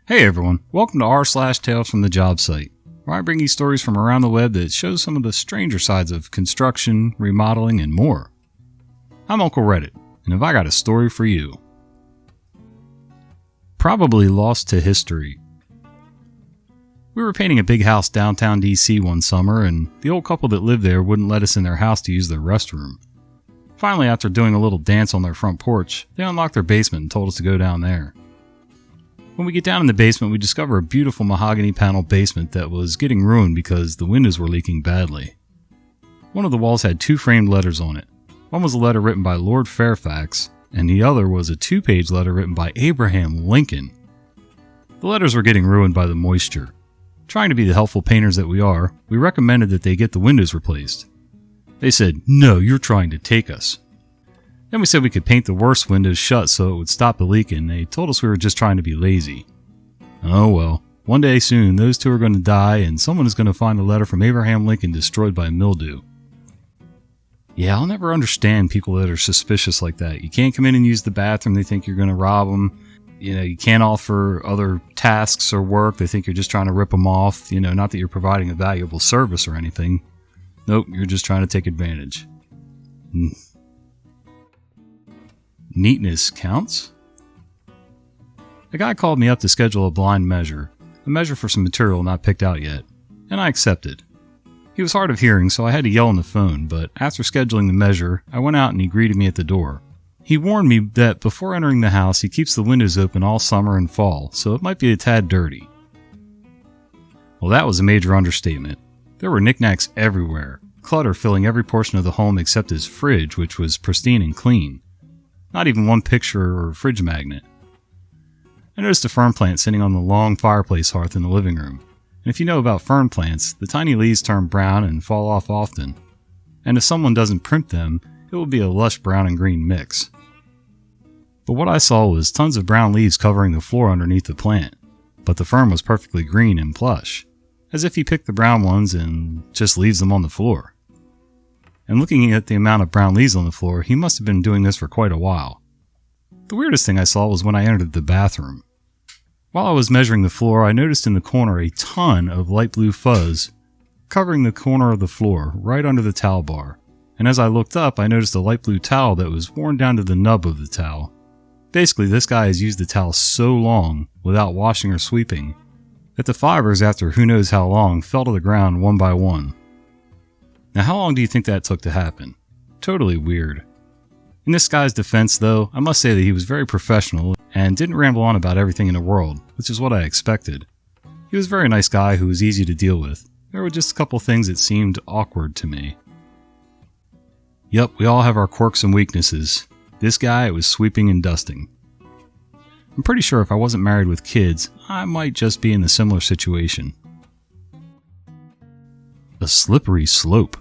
Hey everyone, welcome to r/Tales from the Jobsite, where I bring you stories from around the web that show some of the stranger sides of construction, remodeling, and more. I'm Uncle Reddit, and have I got a story for you. Probably lost to history. We were painting a big house downtown DC one summer, and the old couple that lived there wouldn't let us in their house to use their restroom. Finally, after doing a little dance on their front porch, they unlocked their basement and told us to go down there. When we get down in the basement, we discover a beautiful mahogany panel basement that was getting ruined because the windows were leaking badly. One of the walls had two framed letters on it. One was a letter written by Lord Fairfax, and the other was a 2-page letter written by Abraham Lincoln. The letters were getting ruined by the moisture. Trying to be the helpful painters that we are, we recommended that they get the windows replaced. They said, "No, you're trying to take us." Then we said we could paint the worst windows shut so it would stop the leaking. They told us we were just trying to be lazy. Oh well, one day soon those two are going to die and someone is going to find a letter from Abraham Lincoln destroyed by mildew. Yeah, I'll never understand people that are suspicious like that. You can't come in and use the bathroom, they think you're going to rob them. You can't offer other tasks or work, they think you're just trying to rip them off. Not that you're providing a valuable service or anything. Nope, you're just trying to take advantage. Neatness Counts? A guy called me up to schedule a blind measure, a measure for some material not picked out yet, and I accepted. He was hard of hearing, so I had to yell on the phone, but after scheduling the measure, I went out and he greeted me at the door. He warned me that before entering the house, he keeps the windows open all summer and fall, so it might be a tad dirty. Well, that was a major understatement. There were knickknacks everywhere, clutter filling every portion of the home except his fridge, which was pristine and clean. Not even one picture or fridge magnet. I noticed a fern plant sitting on the long fireplace hearth in the living room. And if you know about fern plants, the tiny leaves turn brown and fall off often. And if someone doesn't primp them, it will be a lush brown and green mix. But what I saw was tons of brown leaves covering the floor underneath the plant. But the fern was perfectly green and plush, as if he picked the brown ones and just leaves them on the floor. And looking at the amount of brown leaves on the floor, he must have been doing this for quite a while. The weirdest thing I saw was when I entered the bathroom. While I was measuring the floor, I noticed in the corner a ton of light blue fuzz covering the corner of the floor, right under the towel bar. And as I looked up, I noticed a light blue towel that was worn down to the nub of the towel. Basically, this guy has used the towel so long, without washing or sweeping, that the fibers, after who knows how long, fell to the ground one by one. Now, how long do you think that took to happen? Totally weird. In this guy's defense, though, I must say that he was very professional and didn't ramble on about everything in the world, which is what I expected. He was a very nice guy who was easy to deal with. There were just a couple things that seemed awkward to me. Yep, we all have our quirks and weaknesses. This guy was sweeping and dusting. I'm pretty sure if I wasn't married with kids, I might just be in a similar situation. A slippery slope.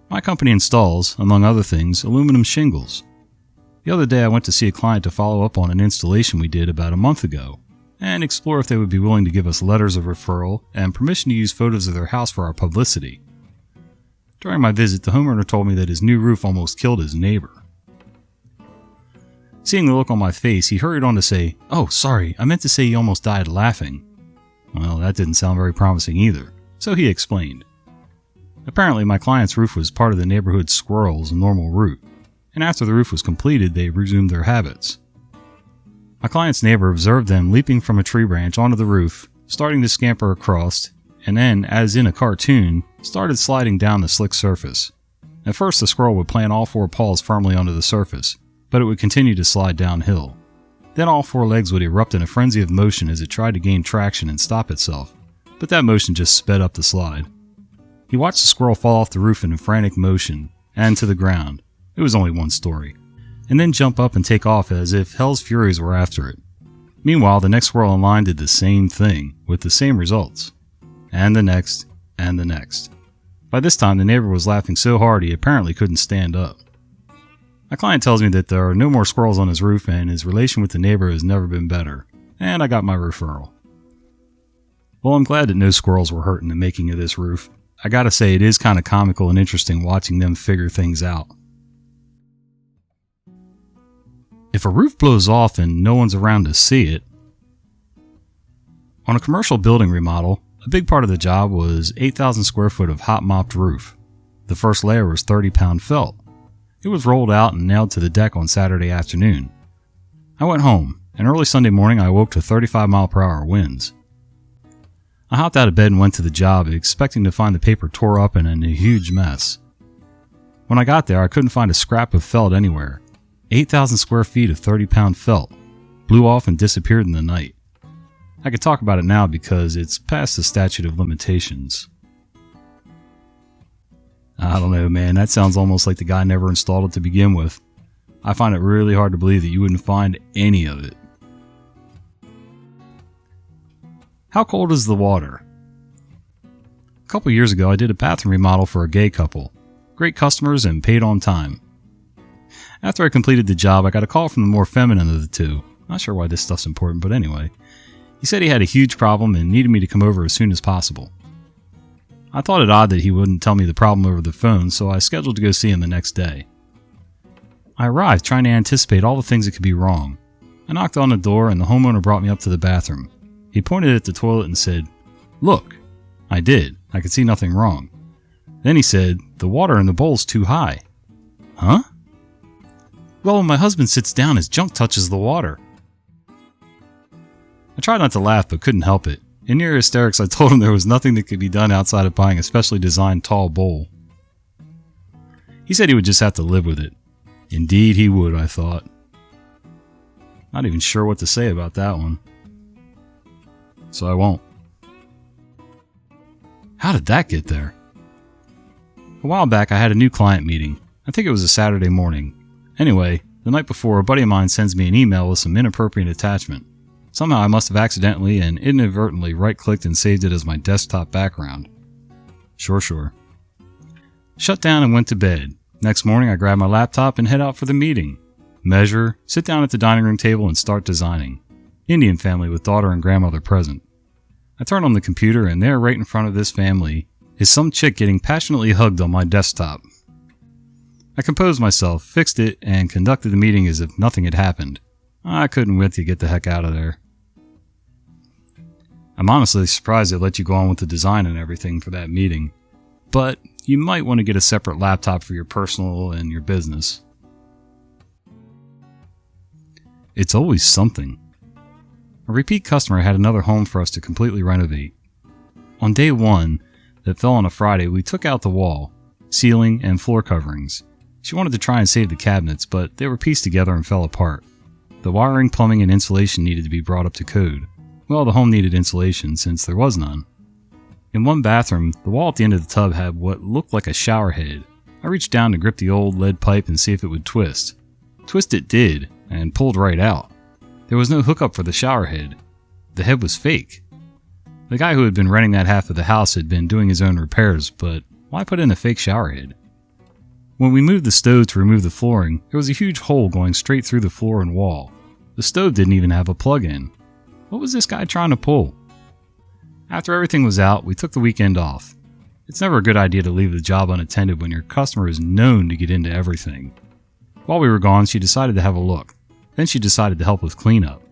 My company installs, among other things, aluminum shingles. The other day I went to see a client to follow up on an installation we did about a month ago, and explore if they would be willing to give us letters of referral and permission to use photos of their house for our publicity. During my visit, the homeowner told me that his new roof almost killed his neighbor. Seeing the look on my face, he hurried on to say, "Oh, sorry, I meant to say he almost died laughing." Well, that didn't sound very promising either. So he explained. Apparently my client's roof was part of the neighborhood's squirrels' normal route, and after the roof was completed they resumed their habits. My client's neighbor observed them leaping from a tree branch onto the roof, starting to scamper across, and then, as in a cartoon, started sliding down the slick surface. At first the squirrel would plant all 4 paws firmly onto the surface, but it would continue to slide downhill. Then all 4 legs would erupt in a frenzy of motion as it tried to gain traction and stop itself. But that motion just sped up the slide. He watched the squirrel fall off the roof in a frantic motion, and to the ground. It was only 1 story. And then jump up and take off as if hell's furies were after it. Meanwhile, the next squirrel in line did the same thing, with the same results. And the next, and the next. By this time, the neighbor was laughing so hard he apparently couldn't stand up. My client tells me that there are no more squirrels on his roof and his relation with the neighbor has never been better. And I got my referral. Well, I'm glad that no squirrels were hurt in the making of this roof. I gotta say, it is kind of comical and interesting watching them figure things out. If a roof blows off and no one's around to see it, On a commercial building remodel, a big part of the job was 8,000 square foot of hot mopped roof. The first layer was 30-pound felt. It was rolled out and nailed to the deck on Saturday afternoon. I went home, and early Sunday morning I woke to 35-mile-per-hour winds. I hopped out of bed and went to the job, expecting to find the paper tore up and in a huge mess. When I got there, I couldn't find a scrap of felt anywhere. 8,000 square feet of 30-pound felt blew off and disappeared in the night. I could talk about it now because it's past the statute of limitations. I don't know, man. That sounds almost like the guy never installed it to begin with. I find it really hard to believe that you wouldn't find any of it. How cold is the water? A couple years ago, I did a bathroom remodel for a gay couple. Great customers and paid on time. After I completed the job, I got a call from the more feminine of the two. Not sure why this stuff's important, but anyway. He said he had a huge problem and needed me to come over as soon as possible. I thought it odd that he wouldn't tell me the problem over the phone, so I scheduled to go see him the next day. I arrived trying to anticipate all the things that could be wrong. I knocked on the door and the homeowner brought me up to the bathroom. He pointed at the toilet and said, "Look." I did. I could see nothing wrong. Then he said, "The water in the bowl's too high." Huh? Well, when my husband sits down, his junk touches the water. I tried not to laugh, but couldn't help it. In near hysterics, I told him there was nothing that could be done outside of buying a specially designed tall bowl. He said he would just have to live with it. Indeed he would, I thought. Not even sure what to say about that one. So I won't. How did that get there? A while back, I had a new client meeting. I think it was a Saturday morning. Anyway, the night before, a buddy of mine sends me an email with some inappropriate attachment. Somehow I must have accidentally and inadvertently right-clicked and saved it as my desktop background. Sure. Shut down and went to bed. Next morning, I grabbed my laptop and head out for the meeting. Measure, sit down at the dining room table and start designing. Indian family with daughter and grandmother present. I turn on the computer and there, right in front of this family, is some chick getting passionately hugged on my desktop. I composed myself, fixed it, and conducted the meeting as if nothing had happened. I couldn't wait to get the heck out of there. I'm honestly surprised they let you go on with the design and everything for that meeting. But you might want to get a separate laptop for your personal and your business. It's always something. A repeat customer had another home for us to completely renovate. On day one, that fell on a Friday, we took out the wall, ceiling, and floor coverings. She wanted to try and save the cabinets, but they were pieced together and fell apart. The wiring, plumbing, and insulation needed to be brought up to code. Well, the home needed insulation since there was none. In one bathroom, the wall at the end of the tub had what looked like a shower head. I reached down to grip the old lead pipe and see if it would twist. Twist it did, and pulled right out. There was no hookup for the shower head. The head was fake. The guy who had been renting that half of the house had been doing his own repairs, but why put in a fake shower head? When we moved the stove to remove the flooring, there was a huge hole going straight through the floor and wall. The stove didn't even have a plug-in. What was this guy trying to pull? After everything was out, we took the weekend off. It's never a good idea to leave the job unattended when your customer is known to get into everything. While we were gone, she decided to have a look. Then she decided to help with cleanup.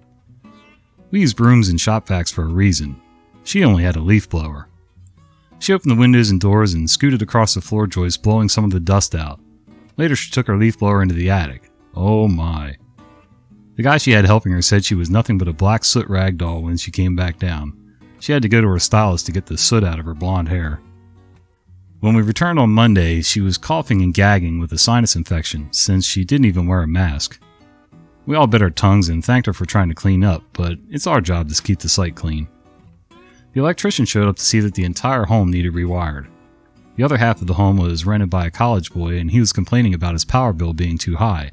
We used brooms and shop vacs for a reason. She only had a leaf blower. She opened the windows and doors and scooted across the floor joists, blowing some of the dust out. Later, she took her leaf blower into the attic. Oh my. The guy she had helping her said she was nothing but a black soot rag doll when she came back down. She had to go to her stylist to get the soot out of her blonde hair. When we returned on Monday, she was coughing and gagging with a sinus infection since she didn't even wear a mask. We all bit our tongues and thanked her for trying to clean up, but it's our job to keep the site clean. The electrician showed up to see that the entire home needed rewired. The other half of the home was rented by a college boy, and he was complaining about his power bill being too high.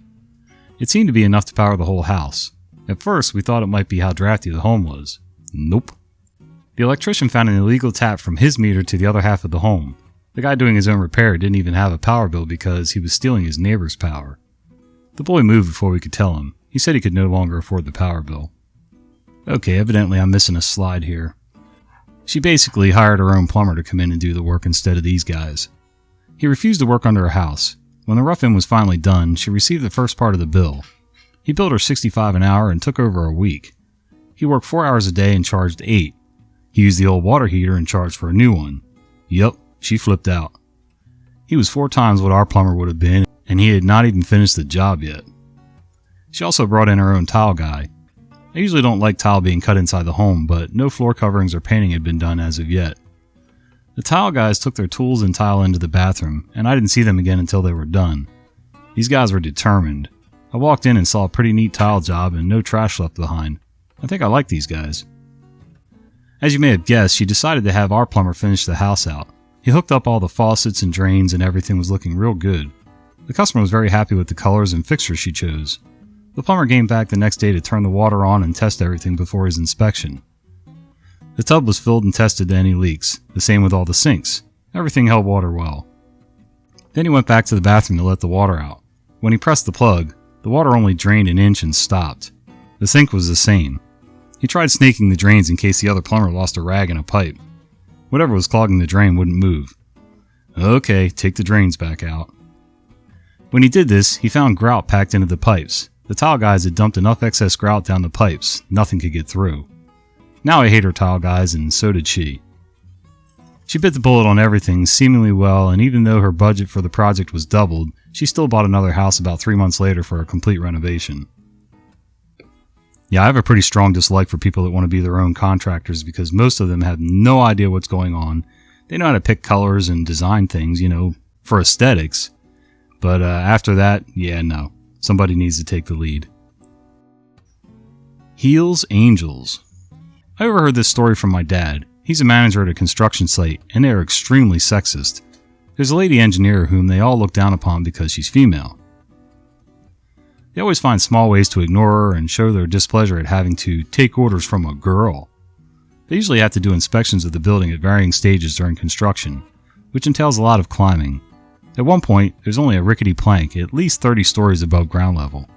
It seemed to be enough to power the whole house. At first, we thought it might be how drafty the home was. Nope. The electrician found an illegal tap from his meter to the other half of the home. The guy doing his own repair didn't even have a power bill because he was stealing his neighbor's power. The boy moved before we could tell him. He said he could no longer afford the power bill. Okay, evidently I'm missing a slide here. She basically hired her own plumber to come in and do the work instead of these guys. He refused to work under her house. When the rough-in was finally done, she received the first part of the bill. He billed her $65 an hour and took over a week. He worked 4 hours a day and charged $8, He used the old water heater and charged for a new one. Yup, she flipped out. He was 4 times what our plumber would have been, and he had not even finished the job yet. She also brought in her own tile guy. I usually don't like tile being cut inside the home, but no floor coverings or painting had been done as of yet. The tile guys took their tools and tile into the bathroom, and I didn't see them again until they were done. These guys were determined. I walked in and saw a pretty neat tile job and no trash left behind. I think I like these guys. As you may have guessed, she decided to have our plumber finish the house out. He hooked up all the faucets and drains and everything was looking real good. The customer was very happy with the colors and fixtures she chose. The plumber came back the next day to turn the water on and test everything before his inspection. The tub was filled and tested to any leaks, the same with all the sinks. Everything held water well. Then he went back to the bathroom to let the water out. When he pressed the plug, the water only drained an inch and stopped. The sink was the same. He tried snaking the drains in case the other plumber lost a rag in a pipe. Whatever was clogging the drain wouldn't move. Okay, take the drains back out. When he did this, he found grout packed into the pipes. The tile guys had dumped enough excess grout down the pipes, nothing could get through. Now I hate her tile guys, and so did she. She bit the bullet on everything seemingly well, and even though her budget for the project was doubled, she still bought another house about 3 months later for a complete renovation. Yeah, I have a pretty strong dislike for people that want to be their own contractors because most of them have no idea what's going on. They know how to pick colors and design things, for aesthetics. But after that, yeah, no. Somebody needs to take the lead. Heels Angels. I overheard this story from my dad. He's a manager at a construction site, and they are extremely sexist. There's a lady engineer whom they all look down upon because she's female. They always find small ways to ignore her and show their displeasure at having to take orders from a girl. They usually have to do inspections of the building at varying stages during construction, which entails a lot of climbing. At one point, there's only a rickety plank at least 30 stories above ground level.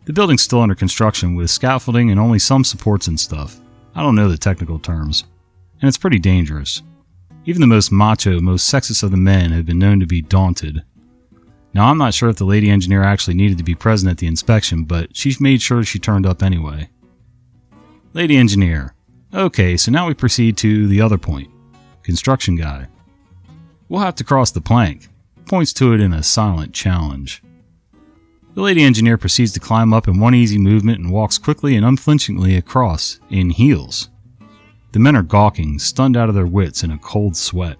The building's still under construction with scaffolding and only some supports and stuff. I don't know the technical terms. And it's pretty dangerous. Even the most macho, most sexist of the men have been known to be daunted. Now, I'm not sure if the lady engineer actually needed to be present at the inspection, but she made sure she turned up anyway. Lady engineer. Okay, so now we proceed to the other point. Construction guy. We'll have to cross the plank. Points to it in a silent challenge. The lady engineer proceeds to climb up in one easy movement and walks quickly and unflinchingly across, in heels. The men are gawking, stunned out of their wits in a cold sweat.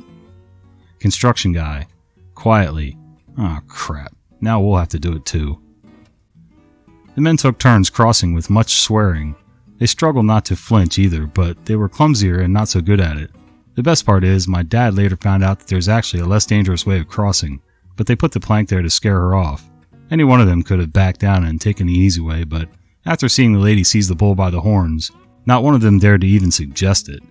Construction guy. Quietly. Oh crap, now we'll have to do it too. The men took turns crossing with much swearing. They struggled not to flinch either, but they were clumsier and not so good at it. The best part is, my dad later found out that there's actually a less dangerous way of crossing, but they put the plank there to scare her off. Any one of them could have backed down and taken the easy way, but after seeing the lady seize the bull by the horns, not one of them dared to even suggest it.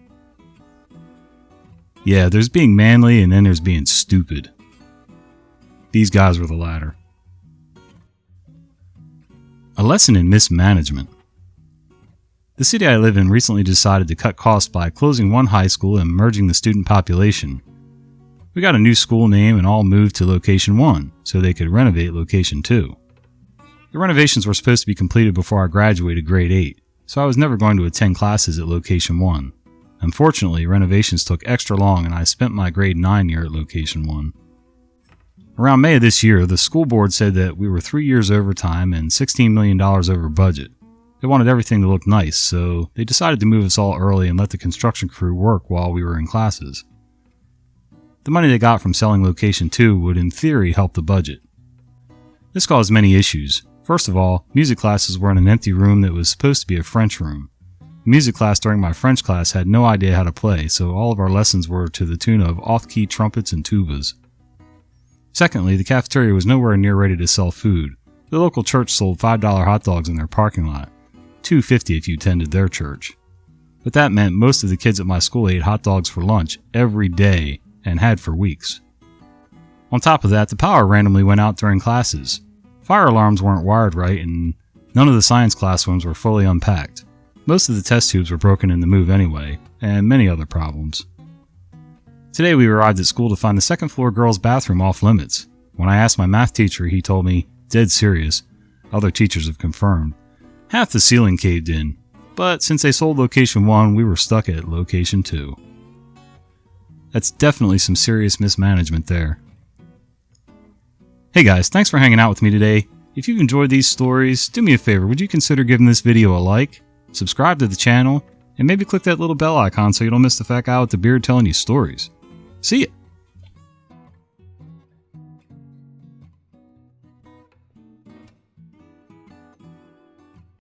Yeah, there's being manly and then there's being stupid. These guys were the latter. A lesson in mismanagement. The city I live in recently decided to cut costs by closing one high school and merging the student population. We got a new school name and all moved to Location 1 so they could renovate Location 2. The renovations were supposed to be completed before I graduated grade 8, so I was never going to attend classes at Location 1. Unfortunately, renovations took extra long and I spent my grade 9 year at Location 1. Around May of this year, the school board said that we were 3 years over time and $16 million over budget. They wanted everything to look nice, so they decided to move us all early and let the construction crew work while we were in classes. The money they got from selling Location 2 would in theory help the budget. This caused many issues. First of all, music classes were in an empty room that was supposed to be a French room. The music class during my French class had no idea how to play, so all of our lessons were to the tune of off-key trumpets and tubas. Secondly, the cafeteria was nowhere near ready to sell food. The local church sold $5 hot dogs in their parking lot, $2.50 if you attended their church. But that meant most of the kids at my school ate hot dogs for lunch every day and had for weeks. On top of that, the power randomly went out during classes. Fire alarms weren't wired right and none of the science classrooms were fully unpacked. Most of the test tubes were broken in the move anyway, and many other problems. Today we arrived at school to find the second floor girls' bathroom off limits. When I asked my math teacher, he told me, dead serious, other teachers have confirmed, half the ceiling caved in. but since they sold location 1, we were stuck at location 2. That's definitely some serious mismanagement there. Hey guys, thanks for hanging out with me today. If you've enjoyed these stories, do me a favor, would you consider giving this video a like, subscribe to the channel, and maybe click that little bell icon so you don't miss the fat guy with the beard telling you stories. See ya!